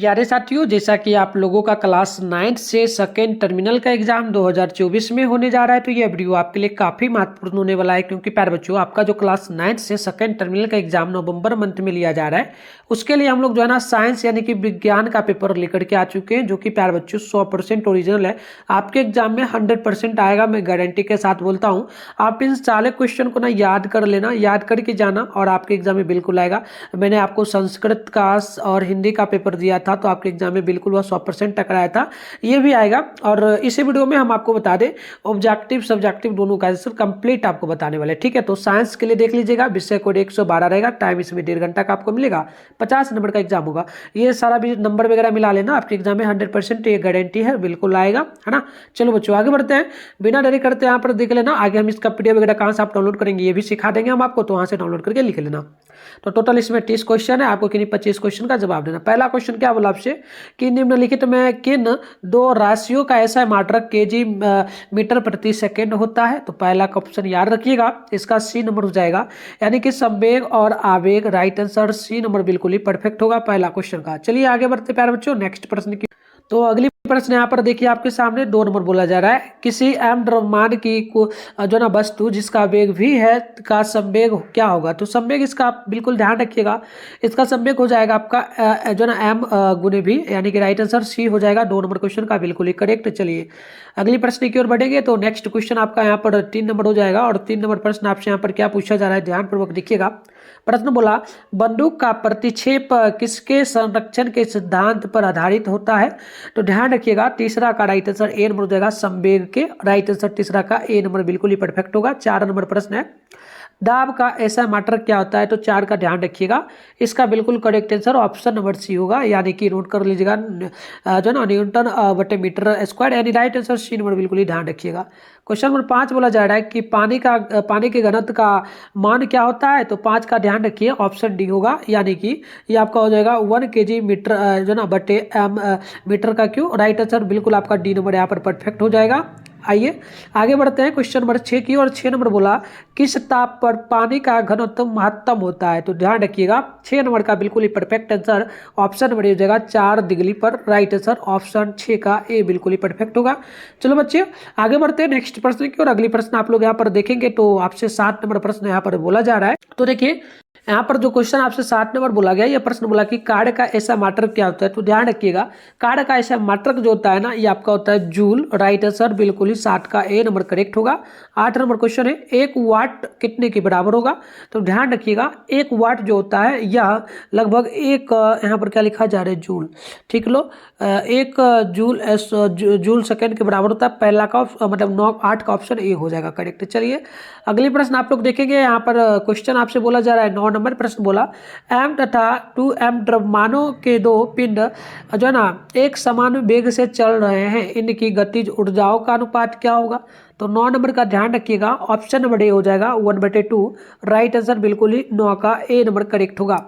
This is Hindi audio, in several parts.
प्यारे साथियों, जैसा कि आप लोगों का क्लास 9 से सेकेंड टर्मिनल का एग्जाम 2024 में होने जा रहा है, तो ये वीडियो आपके लिए काफ़ी महत्वपूर्ण होने वाला है। क्योंकि प्यारे बच्चों, आपका जो क्लास 9 से सेकेंड टर्मिनल का एग्जाम नवंबर मंथ में लिया जा रहा है, उसके लिए हम लोग जो है ना साइंस यानी कि विज्ञान का पेपर लेकर के आ चुके हैं, जो कि प्यारे बच्चों 100% ओरिजिनल है। आपके एग्जाम में 100% आएगा, मैं गारंटी के साथ बोलता हूँ। आप इन सारे क्वेश्चन को ना याद कर लेना, याद करके जाना, और आपके एग्जाम में बिल्कुल आएगा। मैंने आपको संस्कृत का और हिंदी का पेपर दिया था, तो आपके एग्जाम में बिल्कुल वह 100% टकराया था, ये भी आएगा। और इसी वीडियो में हम आपको बता दें ऑब्जेक्टिव सब्जेक्टिव दोनों का आंसर कंप्लीट आपको बताने वाले, ठीक है। तो साइंस के लिए देख लीजिएगा, विषय कोड 112 रहेगा, टाइम इसमें 1.5 घंटा का आपको मिलेगा, 50 नंबर का एग्जाम होगा। ये सारा भी नंबर वगैरह मिला लेना, आपके एग्जाम में 100% ये गारंटी है, बिल्कुल आएगा, है ना। चलो बच्चों आगे बढ़ते हैं, बिना देरी करते यहाँ पर देख लेना। आगे हम इसका पीडीएफ वगैरह कहाँ से आप डाउनलोड करेंगे ये भी सिखा देंगे हम आपको, तो वहाँ से डाउनलोड करके लिख लेना। तो टोटल इसमें 30 क्वेश्चन है, आपको किन्हीं 25 क्वेश्चन का जवाब देना। पहला क्वेश्चन क्या बोला आपसे कि निम्नलिखित में किन दो राशियों का ऐसा मात्रक केजी मीटर प्रति सेकेंड होता है। तो पहला ऑप्शन याद रखिएगा, इसका सी नंबर हो जाएगा, यानी कि संवेग और आवेग। राइट आंसर सी नंबर बिल्कुल ही परफेक्ट होगा पहला क्वेश्चन का। चलिए आगे बढ़ते प्यारे बच्चों, नेक्स्ट प्रश्न की। तो अगली प्रश्न यहाँ पर देखिए आपके सामने 2 नंबर बोला जा रहा है, किसी एम द्रव्यमान की जो ना वस्तु जिसका वेग भी है का संवेग क्या होगा। तो संवेग इसका आप बिल्कुल ध्यान रखिएगा, इसका संवेग हो जाएगा आपका जो ना एम गुने भी, यानी कि राइट आंसर सी हो जाएगा 2 नंबर क्वेश्चन का बिल्कुल ही करेक्ट। चलिए अगली प्रश्न की ओर बढ़ेंगे। तो नेक्स्ट क्वेश्चन आपका यहाँ पर 3 नंबर हो जाएगा, और 3 नंबर प्रश्न आपसे यहाँ पर क्या पूछा जा रहा है, ध्यानपूर्वक देखिएगा। प्रश्न बोला, बंदूक का प्रतिक्षेप किसके संरक्षण के सिद्धांत पर आधारित होता है। तो ध्यान रखिएगा, तीसरा का राइट आंसर ए नंबर हो जाएगा, संवेग के। राइट आंसर तीसरा का ए नंबर बिल्कुल ही परफेक्ट होगा। 4 नंबर प्रश्न है, दाब का ऐसा मात्रक क्या होता है। तो 4 का ध्यान रखिएगा, इसका बिल्कुल correct answer option number C होगा, यानी कि नोट कर लीजिएगा जो ना न्यूटन बटे मीटर स्क्वायर, यानी राइट आंसर सी नंबर बिल्कुल ही ध्यान रखिएगा। क्वेश्चन नंबर 5 बोला जा रहा है कि पानी के घनत्व का मान क्या होता है। तो 5 का ध्यान रखिए, ऑप्शन डी होगा, यानी कि ये आपका हो जाएगा 1 kg मीटर जो ना बटे एम मीटर का क्यों। राइट आंसर बिल्कुल आपका डी नंबर यहाँ पर परफेक्ट हो जाएगा। आइए आगे बढ़ते हैं क्वेश्चन नंबर 6 की। और 6 नंबर बोला, किस ताप पर पानी का घनत्व महत्तम होता है। तो ध्यान रखिएगा, 6 नंबर का बिल्कुल ही परफेक्ट आंसर ऑप्शन नंबर हो जाएगा 4 डिग्री पर। राइट आंसर ऑप्शन 6 का ए बिल्कुल ही परफेक्ट होगा। चलो बच्चे आगे बढ़ते हैं नेक्स्ट प्रश्न की। और अगली प्रश्न आप लोग यहाँ पर देखेंगे, तो आपसे 7 नंबर प्रश्न यहाँ पर बोला जा रहा है। तो देखिए यहाँ पर जो क्वेश्चन आपसे 7 नंबर बोला गया, यह प्रश्न बोला कि कार्य का ऐसा मात्रक क्या होता है। तो ध्यान रखिएगा, कार्य का ऐसा मात्रक जो होता है ना, ये आपका होता है जूल। राइट आंसर बिल्कुल ही 7 का ए नंबर करेक्ट होगा। 8 नंबर क्वेश्चन है, 1 वाट कितने के बराबर होगा। तो ध्यान रखिएगा, 1 वाट जो होता है यह लगभग एक यहाँ पर क्या लिखा जा रहा है, जूल। ठीक लो, 1 जूल सेकेंड के बराबर होता है। पहला का मतलब 8 का ऑप्शन ए हो जाएगा करेक्ट। चलिए अगली प्रश्न आप लोग देखेंगे, यहाँ पर क्वेश्चन आपसे बोला जा रहा है 9 नंबर प्रश्न बोला, एम तथा 2m द्रव्यमानों के 2 पिंड जो है ना एक समान वेग से चल रहे हैं, इनकी गतिज ऊर्जाओं का अनुपात क्या होगा। तो 9 नंबर का ध्यान रखिएगा, ऑप्शन नंबर ए हो जाएगा 1/2। राइट आंसर बिल्कुल ही 9 का ए नंबर करेक्ट होगा।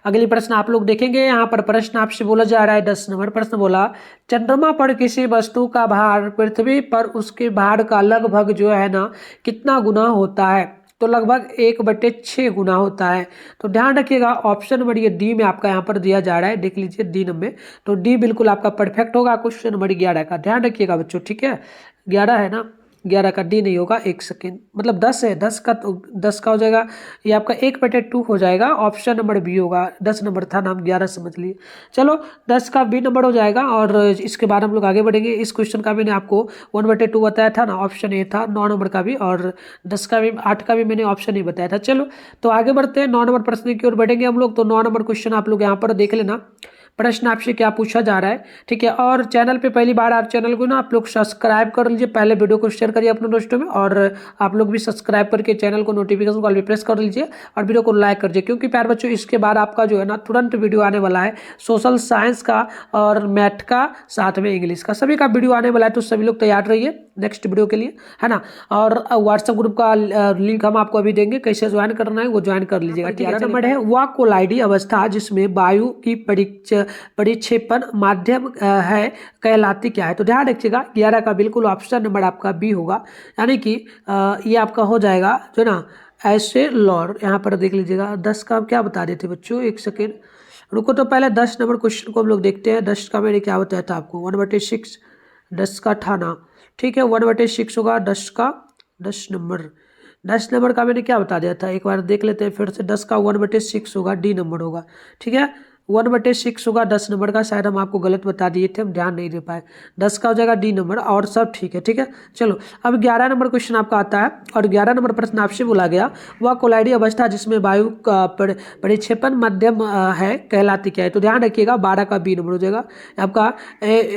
अगली प्रश्न आप लोग देखेंगे, यहाँ पर प्रश्न आपसे बोला जा रहा है 10 नंबर प्रश्न बोला, चंद्रमा पर किसी वस्तु का भार पृथ्वी पर उसके भार का लगभग जो है ना कितना गुना होता है। तो लगभग 1/6 गुना होता है। तो ध्यान रखिएगा, ऑप्शन नंबर ये डी में आपका यहाँ पर दिया जा रहा है, देख लीजिए डी नंबर। तो डी बिल्कुल आपका परफेक्ट होगा क्वेश्चन नंबर 11 का। ध्यान रखिएगा बच्चों, ठीक है, 11 है ना, 11 का डी नहीं होगा, 1 सेकेंड मतलब 10 है, 10 का तो 10 का हो जाएगा, ये आपका 1/2 हो जाएगा। ऑप्शन नंबर बी होगा, 10 नंबर था नाम, 11 समझ लिए। चलो 10 का बी नंबर हो जाएगा। और इसके बाद हम लोग आगे बढ़ेंगे। इस क्वेश्चन का मैंने आपको 1/2 बताया था ना, ऑप्शन ए था। 9 नंबर का भी और 10 का भी, 8 का भी मैंने ऑप्शन ए बताया था। चलो तो आगे बढ़ते हैं, 9 नंबर प्रश्न की ओर बढ़ेंगे हम लोग। तो 9 नंबर क्वेश्चन आप लोग यहाँ पर देख लेना, प्रश्न आपसे क्या पूछा जा रहा है, ठीक है। और चैनल पे पहली बार आप चैनल को ना आप लोग सब्सक्राइब कर लीजिए, पहले वीडियो को शेयर करिए अपने दोस्तों में, और आप लोग भी सब्सक्राइब करके चैनल को नोटिफिकेशन कॉल भी प्रेस कर लीजिए, और वीडियो को लाइक कर दीजिए। क्योंकि प्यारे बच्चों इसके बाद आपका जो है ना तुरंत वीडियो आने वाला है, सोशल साइंस का और मैथ का, साथ में इंग्लिश का, सभी का वीडियो आने वाला है। तो सभी लोग तैयार रहिए नेक्स्ट वीडियो के लिए, है ना। और व्हाट्सएप ग्रुप का लिंक हम आपको अभी देंगे, कैसे ज्वाइन करना है वो ज्वाइन कर लीजिएगा। 11 नंबर है, वह कोलाइडी अवस्था जिसमें वायु की परिक्षेपण माध्यम है कहलाती क्या है। तो ध्यान रखिएगा, 11 का बिल्कुल ऑप्शन नंबर आपका बी होगा, यानी कि ये आपका हो जाएगा जो ना ऐसे लॉर। यहाँ पर देख लीजिएगा, 10 का क्या बता देते बच्चों, 1 सेकेंड, रुको तो पहले 10 नंबर क्वेश्चन को हम लोग देखते हैं। 10 का मैंने क्या बताया था आपको, 1/6, 10 का ठाना, ठीक है। 1/6 होगा 10 का 10 नंबर। 10 नंबर का मैंने क्या बता दिया था, एक बार देख लेते हैं फिर से। 10 का 1/6 होगा, डी नंबर होगा, ठीक है। 1/6 होगा 10 नंबर का, शायद हम आपको गलत बता दिए थे, हम ध्यान नहीं दे पाए। 10 का हो जाएगा डी नंबर और सब ठीक है, ठीक है। चलो अब 11 नंबर क्वेश्चन आपका आता है और 11 नंबर प्रश्न आपसे बोला गया, वह कोलाइडी अवस्था जिसमें वायु का परिक्षेपण मध्यम है कहलाती क्या है। तो ध्यान रखिएगा 12 का बी नंबर हो जाएगा आपका,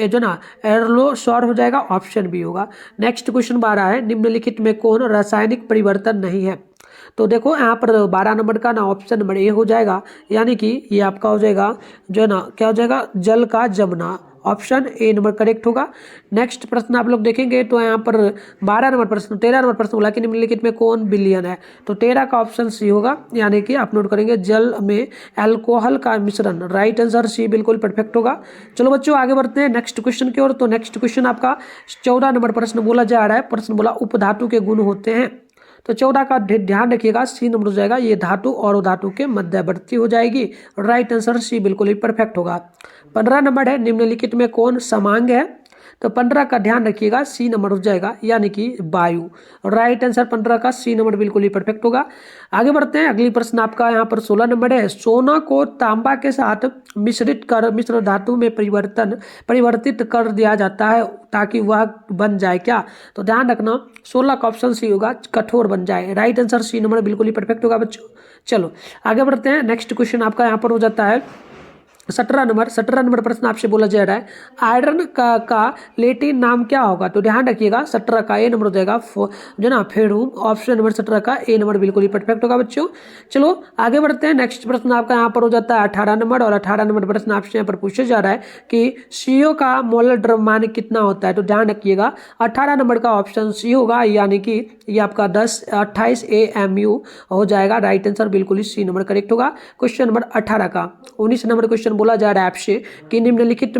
जो ना एरोसोल हो जाएगा, ऑप्शन बी होगा। नेक्स्ट क्वेश्चन 12 है, निम्नलिखित में कौन रासायनिक परिवर्तन नहीं है। तो देखो यहाँ पर 12 नंबर का ना ऑप्शन नंबर ए हो जाएगा, यानी कि ये आपका हो जाएगा जो है ना क्या हो जाएगा, जल का जमना, ऑप्शन ए नंबर करेक्ट होगा। नेक्स्ट प्रश्न आप लोग देखेंगे तो यहाँ पर 12 नंबर प्रश्न, 13 नंबर प्रश्न बोला कि निम्नलिखित में कौन बिलियन है। तो 13 का ऑप्शन सी होगा, यानी कि आप नोट करेंगे जल में अल्कोहल का मिश्रण, राइट आंसर सी बिल्कुल परफेक्ट होगा। चलो बच्चों आगे बढ़ते हैं नेक्स्ट क्वेश्चन की ओर। तो नेक्स्ट क्वेश्चन आपका 14 नंबर प्रश्न बोला जा रहा है, प्रश्न बोला उपधातु के गुण होते हैं। तो 14 का ध्यान रखिएगा, सी नंबर हो जाएगा, ये धातु और धातु के मध्यवर्ती हो जाएगी, राइट आंसर सी बिल्कुल ही परफेक्ट होगा। 15 नंबर है, निम्नलिखित में कौन समांग है। तो 15 का ध्यान रखिएगा, सी नंबर हो जाएगा, यानी कि वायु, राइट आंसर 15 का सी नंबर बिल्कुल ही परफेक्ट होगा। आगे बढ़ते हैं, अगली प्रश्न आपका यहाँ पर 16 नंबर है, सोना को तांबा के साथ मिश्रित कर मिश्र धातु में परिवर्तित कर दिया जाता है ताकि वह बन जाए क्या। तो ध्यान रखना 16 का ऑप्शन सी होगा, कठोर बन जाए, राइट आंसर सी नंबर बिल्कुल ही परफेक्ट होगा बच्चों। चलो आगे बढ़ते हैं, नेक्स्ट क्वेश्चन आपका यहाँ पर हो जाता है 17 नंबर प्रश्न आपसे बोला जा रहा है, आयरन का लेटिन नाम क्या होगा। तो ध्यान रखिएगा 17 का ए नंबर हो जाएगा, जो ना फेरूम, ऑप्शन नंबर 17 का ए नंबर बिल्कुल ही परफेक्ट होगा बच्चों। चलो आगे बढ़ते हैं, नेक्स्ट प्रश्न आपका यहाँ पर हो जाता है 18 नंबर, और 18 नंबर प्रश्न आपसे यहाँ पर पूछा जा रहा है कि CO का मोलर द्रव्यमान कितना होता है। तो ध्यान रखिएगा 18 नंबर का ऑप्शन सी होगा, यानी कि ये आपका 28 AMU हो जाएगा, राइट आंसर बिल्कुल ही सी नंबर करेक्ट होगा। क्वेश्चन नंबर 18 का 19 नंबर क्वेश्चन बोला जा रहा है आपसे कि निम्नलिखित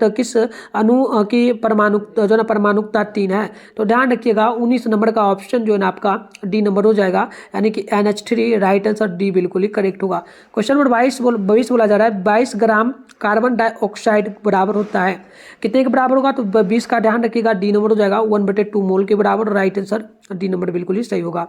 किस अणु की जो ना परमाणुकता 3 है। तो ध्यान रखिएगा 19 नंबर का ऑप्शन जो है ना आपका डी नंबर हो जाएगा, यानी कि NH3, राइट आंसर डी बिल्कुल ही करेक्ट होगा। क्वेश्चन नंबर 22 बोला जा रहा है, 22 ग्राम कार्बन डाइऑक्साइड बराबर होता है कितने के बराबर होगा। तो 20 का ध्यान रखिएगा, डी नंबर हो जाएगा 1/2 मोल के बराबर, राइट आंसर डी नंबर बिल्कुल ही सही होगा।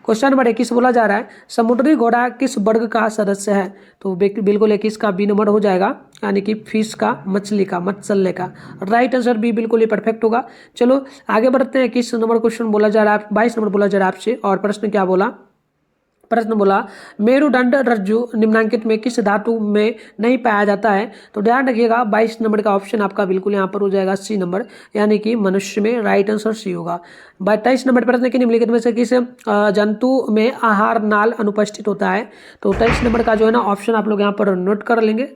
क्वेश्चन नंबर 21 बोला जा रहा है, समुद्री घोड़ा किस वर्ग का सदस्य है। तो बिल्कुल 21 का बी नंबर हो जाएगा, यानी कि फिश का, मछली का, मत्स्य का, राइट आंसर बी बिल्कुल ही परफेक्ट होगा। चलो आगे बढ़ते हैं, 21 नंबर क्वेश्चन बोला जा रहा है, 22 नंबर बोला जा रहा है आपसे, और प्रश्न क्या बोला, प्रश्न बोला मेरुदंड रज्जु निम्नांकित में किस धातु में नहीं पाया जाता है। तो ध्यान रखिएगा 22 नंबर का ऑप्शन आपका बिल्कुल यहाँ पर हो जाएगा सी नंबर, यानी कि मनुष्य में, राइट आंसर सी होगा। 23 नंबर प्रश्न की निम्नलिखित में से किस जंतु में आहार नाल अनुपस्थित होता है। तो 23 नंबर का जो है ना ऑप्शन आप लोग यहाँ पर नोट कर लेंगे।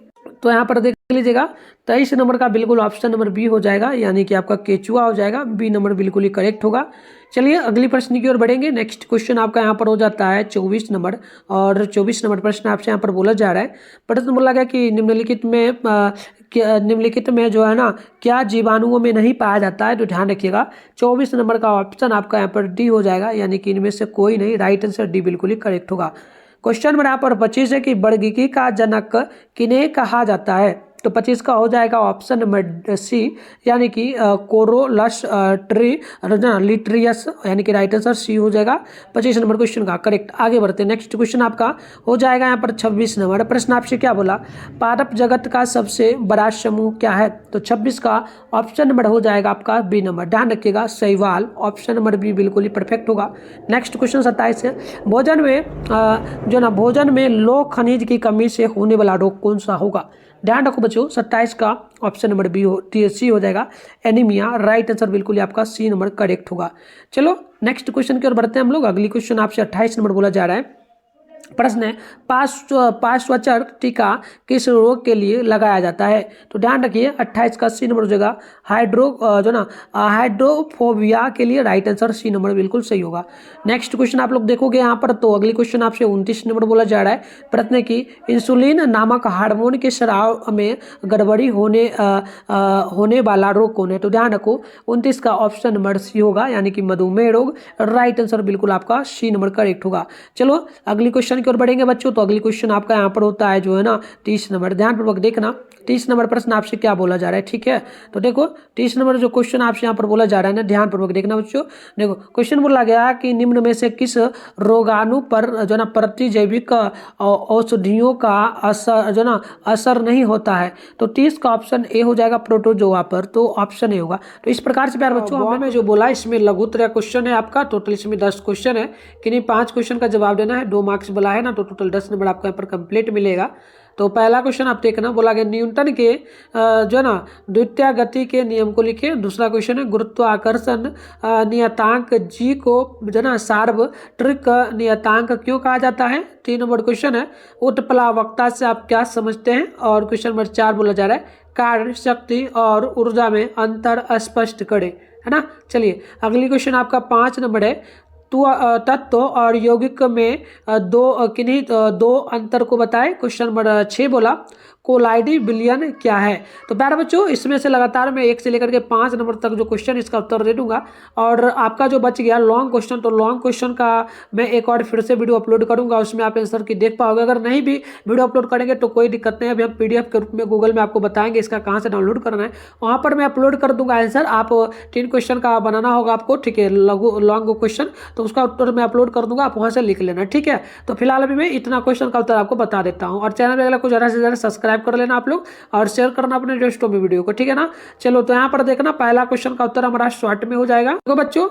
तो यहाँ पर देख लीजिएगा 23 नंबर का बिल्कुल ऑप्शन नंबर बी हो जाएगा, यानी कि आपका केचुआ हो जाएगा, बी नंबर बिल्कुल ही करेक्ट होगा। चलिए अगली प्रश्न की ओर बढ़ेंगे। नेक्स्ट क्वेश्चन आपका यहाँ पर हो जाता है 24 नंबर, और 24 नंबर प्रश्न आपसे यहाँ पर बोला जा रहा है, प्रश्न बोला गया कि निम्नलिखित में जो है ना क्या जीवाणुओं में नहीं पाया जाता है। तो ध्यान रखिएगा 24 नंबर का ऑप्शन आपका यहाँ पर डी हो जाएगा, यानी कि इनमें से कोई नहीं, राइट आंसर डी बिल्कुल ही करेक्ट होगा। क्वेश्चन नंबर यहाँ पर 25 है कि वर्गीकी का जनक किन्हें कहा जाता है। तो 25 का हो जाएगा ऑप्शन नंबर सी, यानी कि कोरोलस लिट्रियस, यानी कि राइट आंसर सी हो जाएगा 25 नंबर क्वेश्चन का करेक्ट। आगे बढ़ते हैं, नेक्स्ट क्वेश्चन आपका हो जाएगा यहाँ पर 26 नंबर प्रश्न आपसे क्या बोला, पादप जगत का सबसे बड़ा समूह क्या है। तो 26 का ऑप्शन नंबर हो जाएगा आपका बी नंबर, ध्यान रखिएगा शैवाल, ऑप्शन नंबर बी बिल्कुल ही परफेक्ट होगा। नेक्स्ट क्वेश्चन 27 है, भोजन में लौह खनिज की कमी से होने वाला रोग कौन सा होगा। ध्यान रखो बच्चों 27 का ऑप्शन नंबर बी सी हो जाएगा, एनीमिया, राइट आंसर बिल्कुल ही आपका सी नंबर करेक्ट होगा। चलो नेक्स्ट क्वेश्चन की ओर बढ़ते हैं हम लोग। अगली क्वेश्चन आपसे 28 नंबर बोला जा रहा है, प्रश्न है पार्श्वचर टीका किस रोग के लिए लगाया जाता है। तो ध्यान रखिए 28 का सी नंबर हो जाएगा हाइड्रोफोबिया के लिए, राइट आंसर सी नंबर बिल्कुल सही होगा। नेक्स्ट क्वेश्चन आप लोग देखोगे यहाँ पर, तो अगली क्वेश्चन आपसे 29 नंबर बोला जा रहा है, प्रश्न की इंसुलिन नामक हार्मोन के स्राव में गड़बड़ी होने वाला रोग कौन है। तो ध्यान रखो 29 का ऑप्शन नंबर सी होगा, यानी कि मधुमेह रोग, राइट आंसर बिल्कुल आपका सी नंबर करेक्ट होगा। चलो अगली क्वेश्चन क्वेश्चन की ओर बढ़ेंगे बच्चों, तो अगली क्वेश्चन आपका यहाँ पर होता है जो है ना 30 नंबर। ध्यानपूर्वक देखना 30 नंबर प्रश्न आपसे क्या बोला जा रहा है, ठीक है। तो देखो 30 नंबर जो क्वेश्चन आपसे यहाँ पर बोला जा रहा है ना, ध्यानपूर्वक देखना बच्चों। देखो क्वेश्चन बोला गया कि निम्न में से किस रोगाणु पर जो ना प्रतिजैविक औषधियों का असर जो ना असर नहीं होता है। तो 30 का ऑप्शन ए हो जाएगा प्रोटोजोआ पर, तो ऑप्शन ए होगा। तो इस प्रकार से प्यारे बच्चों हमने जो बोला इसमें लघुत्तरीय क्वेश्चन है आपका, टोटल इसमें 10 क्वेश्चन है, किन्हीं 5 क्वेश्चन का जवाब देना है, 2 मार्क्स बोला है ना, तो टोटल 10 नंबर आपको यहाँ पर कंप्लीट मिलेगा। तो पहला क्वेश्चन आप देखना, बोला गया न्यूटन के जो ना द्वितीय गति के नियम को लिखे। दूसरा क्वेश्चन है गुरुत्वाकर्षण नियतांक जी को जो ना सार्वत्रिक नियतांक क्यों कहा जाता है। 3 नंबर क्वेश्चन है उत्प्लावकता से आप क्या समझते हैं। और क्वेश्चन नंबर 4 बोला जा रहा है कार्य शक्ति और ऊर्जा में अंतर स्पष्ट करें, है ना। चलिए अगली क्वेश्चन आपका 5 नंबर है तत्व और यौगिक में किन्हीं दो अंतर को बताए। क्वेश्चन नंबर 6 बोला कोलाइडी विलयन क्या है। तो प्यारे बच्चों इसमें से लगातार मैं 1 से लेकर के 5 नंबर तक जो क्वेश्चन इसका उत्तर दे दूंगा। और आपका जो बच गया लॉन्ग क्वेश्चन, तो लॉन्ग क्वेश्चन का मैं एक और फिर से वीडियो अपलोड करूंगा, उसमें आप आंसर की देख पाओगे। अगर नहीं भी वीडियो अपलोड करेंगे तो कोई दिक्कत नहीं है, अभी हम पीडीएफ के रूप में गूगल में आपको बताएंगे इसका कहाँ से डाउनलोड करना है, वहाँ पर मैं अपलोड कर दूंगा आंसर। आप 3 क्वेश्चन का बनाना होगा आपको, ठीक है, लॉन्ग क्वेश्चन, तो उसका उत्तर मैं अपलोड कर दूंगा, आप वहाँ से लिख लेना, ठीक है। तो फिलहाल अभी मैं इतना क्वेश्चन का उत्तर आपको बता देता हूँ। और चैनल में अगला को ज़्यादा से ज़्यादा सब्सक्राइब कर लेना आप लोग और शेयर करना अपने दोस्तों में वीडियो को, ठीक है ना। चलो तो यहाँ पर देखना पहला क्वेश्चन का उत्तर हमारा शॉर्ट में हो जाएगा। तो बच्चों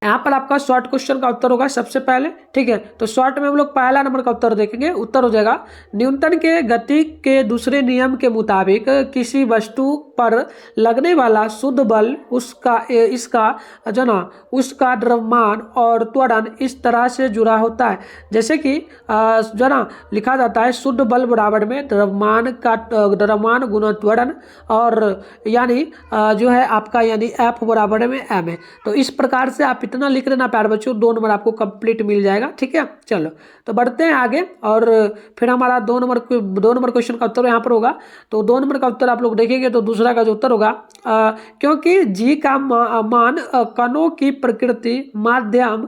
यहाँ पर आपका शॉर्ट क्वेश्चन का उत्तर होगा सबसे पहले, ठीक है। तो शॉर्ट में हम लोग पहला नंबर का उत्तर देखेंगे। उत्तर हो जाएगा न्यूटन के गति के दूसरे नियम के मुताबिक किसी वस्तु पर लगने वाला शुद्ध बल इसका जो ना उसका द्रव्यमान और त्वरण इस तरह से जुड़ा होता है, जैसे कि जो ना लिखा जाता है शुद्ध बल बराबर में द्रव्यमान गुना त्वरण, और यानी जो है आपका यानी F बराबर में M है। तो इस प्रकार से आप इतना लिख लेना प्यारे बच्चों, 2 नंबर आपको कंप्लीट मिल जाएगा, ठीक है। चलो तो बढ़ते हैं आगे, और फिर हमारा 2 नंबर क्वेश्चन का उत्तर यहाँ पर होगा। तो 2 नंबर का उत्तर आप लोग देखेंगे तो दूसरा का जो उत्तर होगा क्योंकि जी का मान कणों की प्रकृति, माध्यम,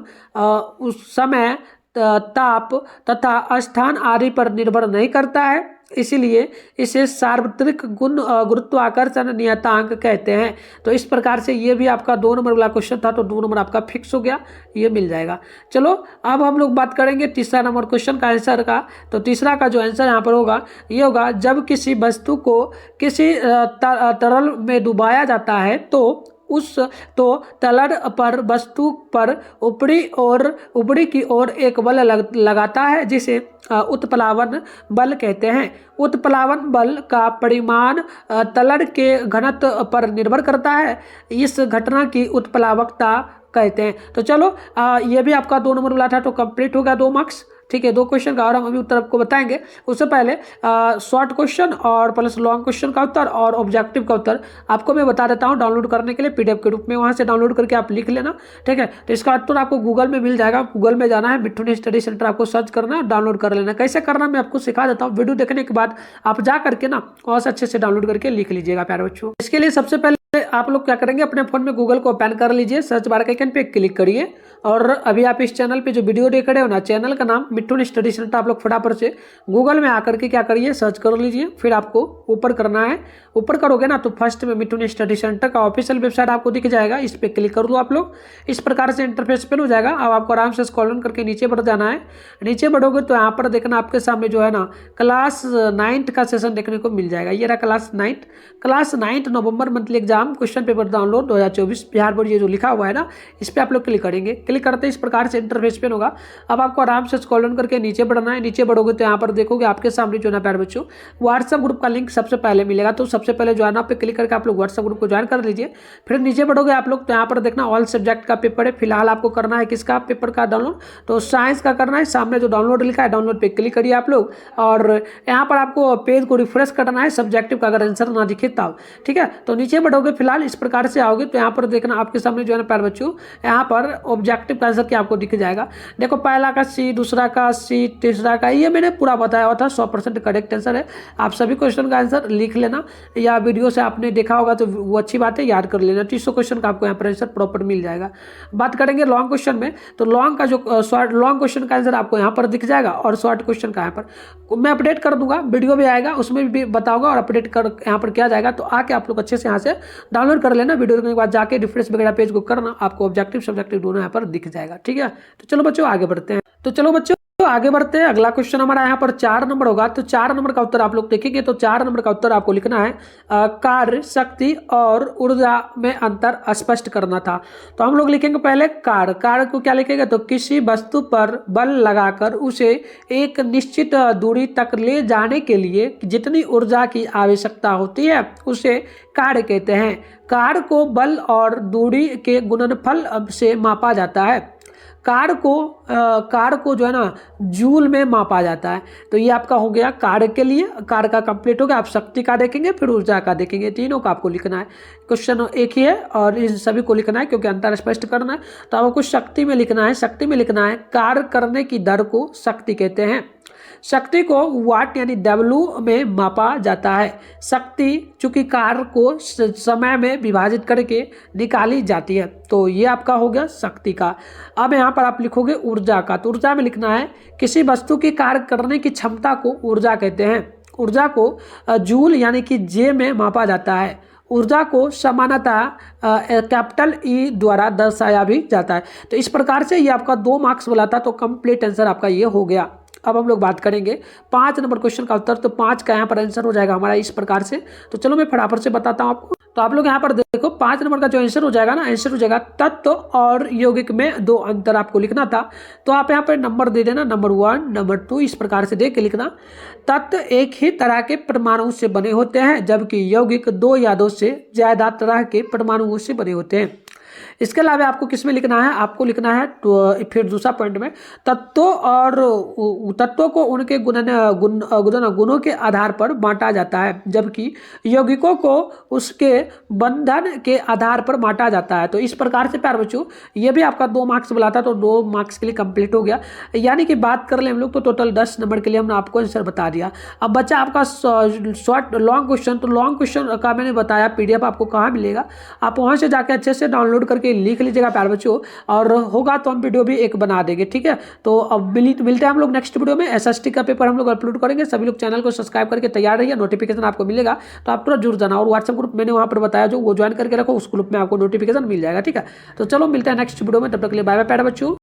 उस समय, ताप तथा स्थान आदि पर निर्भर नहीं करता है, इसीलिए इसे सार्वत्रिक गुरुत्वाकर्षण नियतांक कहते हैं। तो इस प्रकार से ये भी आपका 2 नंबर वाला क्वेश्चन था, तो 2 नंबर आपका फिक्स हो गया, ये मिल जाएगा। चलो अब हम लोग बात करेंगे तीसरा नंबर क्वेश्चन का आंसर का। तो तीसरा का जो आंसर यहाँ पर होगा ये होगा जब किसी वस्तु को किसी तरल में डुबाया जाता है तो तलड़ पर वस्तु पर ऊपरी की ओर एक बल लगाता है, जिसे उत्प्लावन बल कहते हैं। उत्प्लावन बल का परिमाण तलड़ के घनत्व पर निर्भर करता है, इस घटना की उत्प्लावकता कहते हैं। तो चलो ये भी आपका 2 नंबर वाला था, तो कंप्लीट हो गया 2 मार्क्स, ठीक है। 2 क्वेश्चन का और हम अभी उत्तर आपको बताएंगे। उससे पहले शॉर्ट क्वेश्चन और प्लस लॉन्ग क्वेश्चन का उत्तर और ऑब्जेक्टिव का उत्तर आपको मैं बता देता हूँ डाउनलोड करने के लिए पीडीएफ के रूप में, वहाँ से डाउनलोड करके आप लिख लेना, ठीक है। तो इसका उत्तर आपको गूगल में मिल जाएगा, गूगल में जाना है, मिठुन स्टडी सेंटर आपको सर्च करना है, डाउनलोड कर लेना। कैसे करना मैं आपको सिखा देता हूँ, वीडियो देखने के बाद आप जा करके ना और अच्छे से डाउनलोड करके लिख लीजिएगा प्यारे बच्चों। इसके लिए सबसे पहले आप लोग क्या करेंगे, अपने फोन में गूगल को ओपन कर लीजिए, सर्च बार के आइकन पे क्लिक करिए, और अभी आप इस चैनल पे जो वीडियो देख रहे हो ना, चैनल का नाम मिठुन स्टडी सेंटर, आप लोग फटाफट से गूगल में आकर के क्या करिए सर्च कर लीजिए। फिर आपको ऊपर करना है, ऊपर करोगे ना तो फर्स्ट में मिठुन स्टडी सेंटर का ऑफिशियल वेबसाइट आपको दिख जाएगा, इस पर क्लिक कर दो आप लोग। इस प्रकार से इंटरफेस पे हो जाएगा। अब आपको आराम से स्क्रॉल डाउन करके नीचे बढ़ जाना है। नीचे बढ़ोगे तो यहाँ पर देखना आपके सामने जो है ना क्लास 9 का सेशन देखने को मिल जाएगा। ये रहा class 9 November monthly exam question paper download 2024 Bihar board, ये जो लिखा हुआ है ना इस पर आप लोग क्लिक करेंगे। क्लिक करते इस प्रकार से इंटरफेस पे होगा। अब आपको आराम से स्क्रॉल डाउन करके नीचे बढ़ना है। नीचे बढ़ोगे तो यहाँ पर देखोगे आपके सामने जो ना प्यारे बच्चों व्हाट्सएप ग्रुप का लिंक सबसे पहले मिलेगा। तो सबसे पहले ज्वाइन आप पे क्लिक करके आप लोग व्हाट्सएप ग्रुप को ज्वाइन कर लीजिए। फिर नीचे बढ़ोगे आप लोग तो यहाँ पर देखना ऑल सब्जेक्ट का पेपर है। फिलहाल आपको करना है किसका पेपर का डाउनलोड, तो साइंस का करना है। सामने जो डाउनलोड लिखा है डाउनलोड पे क्लिक करिए आप लोग, और यहाँ पर आपको पेज को रिफ्रेश करना है सब्जेक्टिव का अगर आंसर ना दिखे तब, ठीक है। तो नीचे बढ़ोगे आओगे फिलहाल इस प्रकार से आओगे तो यहाँ पर देखना आपके सामने जो है ना प्यारे बच्चों, यहाँ पर ऑब्जेक्टिव का आंसर क्या आपको दिख जाएगा। देखो पहला का सी, दूसरा का सी, तीसरा का, ये मैंने पूरा बताया हुआ था, 100% करेक्ट आंसर है। आप सभी क्वेश्चन का आंसर लिख लेना, या वीडियो से आपने देखा होगा तो वो अच्छी बात है, याद कर लेना। 300 क्वेश्चन का आपको यहाँ पर आंसर प्रॉपर मिल जाएगा। बात करेंगे लॉन्ग क्वेश्चन में, तो लॉन्ग का जो शॉर्ट लॉन्ग क्वेश्चन का आंसर आपको यहाँ पर दिख जाएगा, और शॉर्ट क्वेश्चन का यहाँ पर मैं अपडेट कर दूंगा, वीडियो भी आएगा उसमें भी बताऊंगा, और अपडेट कर यहाँ पर किया जाएगा। तो आके आप लोग अच्छे से यहाँ से डाउनलोड कर लेना, वीडियो देखने के बाद जाके रिफ्रेश वगैरह पेज को करना, आपको ऑब्जेक्टिव सब्जेक्टिव दोनों यहाँ पर दिख जाएगा। ठीक है, तो चलो बच्चों आगे बढ़ते हैं। तो आगे बढ़ते हैं, अगला क्वेश्चन हमारा यहाँ पर 4 नंबर होगा। तो 4 नंबर का उत्तर आप लोग देखेंगे, तो 4 नंबर का उत्तर आपको लिखना है कार्य, शक्ति और ऊर्जा में अंतर स्पष्ट करना था। तो हम लोग लिखेंगे पहले कार्य। कार्य को क्या लिखेंगे, तो किसी वस्तु पर बल लगाकर उसे एक निश्चित दूरी तक ले जाने के लिए जितनी ऊर्जा की आवश्यकता होती है उसे कार्य कहते हैं। कार्य को बल और दूरी के गुणनफल से मापा जाता है। कार्य को जो है ना जूल में मापा जाता है। तो ये आपका हो गया कार्य के लिए, कार्य का कंप्लीट हो गया। आप शक्ति का देखेंगे, फिर ऊर्जा का देखेंगे, तीनों का आपको लिखना है। क्वेश्चन एक ही है और इन सभी को लिखना है क्योंकि अंतर स्पष्ट करना है। तो आपको शक्ति में लिखना है, शक्ति में लिखना है कार्य करने की दर को शक्ति कहते हैं। शक्ति को वाट यानी W में मापा जाता है। शक्ति चूंकि कार्य को समय में विभाजित करके निकाली जाती है। तो ये आपका हो गया शक्ति का। अब यहाँ पर आप लिखोगे ऊर्जा का। तो ऊर्जा में लिखना है किसी वस्तु की कार्य करने की क्षमता को ऊर्जा कहते हैं। ऊर्जा को जूल यानी कि जे में मापा जाता है। ऊर्जा को समानता कैपिटल ई द्वारा दर्शाया भी जाता है। तो इस प्रकार से ये आपका 2 मार्क्स वाला था, तो कंप्लीट आंसर आपका ये हो गया। अब हम लोग बात करेंगे 5 नंबर क्वेश्चन का उत्तर। तो 5 का यहाँ पर आंसर हो जाएगा हमारा इस प्रकार से। तो चलो मैं फटाफट से बताता हूँ आपको। तो आप लोग यहाँ पर देखो 5 नंबर का जो आंसर हो जाएगा ना, आंसर हो जाएगा तत्व और यौगिक में 2 अंतर आपको लिखना था। तो आप यहाँ पर नंबर दे देना, नंबर 1, नंबर 2 इस प्रकार से दे के लिखना। तत्व एक ही तरह के परमाणु से बने होते हैं, जबकि यौगिक 2 या 2 से ज्यादा तरह के परमाणुओं से बने होते हैं। इसके अलावा आपको किस में लिखना है, आपको लिखना है तो फिर दूसरा पॉइंट में तत्वों को उनके गुणों के आधार पर बांटा जाता है, जबकि यौगिकों को उसके बंधन के आधार पर बांटा जाता है। तो इस प्रकार से प्यारे बच्चों ये भी आपका 2 मार्क्स मिला था, तो 2 मार्क्स के लिए कंप्लीट हो गया। यानी कि बात कर ले हम लोग तो टोटल 10 नंबर के लिए हमने आपको आंसर बता दिया। अब बच्चा आपका शॉर्ट लॉन्ग क्वेश्चन। तो लॉन्ग क्वेश्चन का मैंने बताया PDF आपको कहाँ मिलेगा, आप वहाँ से जाकर अच्छे से डाउनलोड करके लिख लीजिएगा प्यारे बच्चों, और होगा तो हम वीडियो भी एक बना देंगे। ठीक है, तो अब मिलते हैं हम लोग नेक्स्ट वीडियो में। SST का पेपर हम लोग अपलोड करेंगे। सभी लोग चैनल को सब्सक्राइब करके तैयार रहिए, नोटिफिकेशन आपको मिलेगा तो आप तुरंत जुड़ जाना। और व्हाट्सएप ग्रुप मैंने वहाँ पर बताया जो वो ज्वाइन करके रखो, उस ग्रुप में आपको नोटिफिकेशन मिल जाएगा। ठीक है, तो चलो मिलते हैं नेक्स्ट वीडियो में, तब तक के लिए बाय बाय प्यारे बच्चों।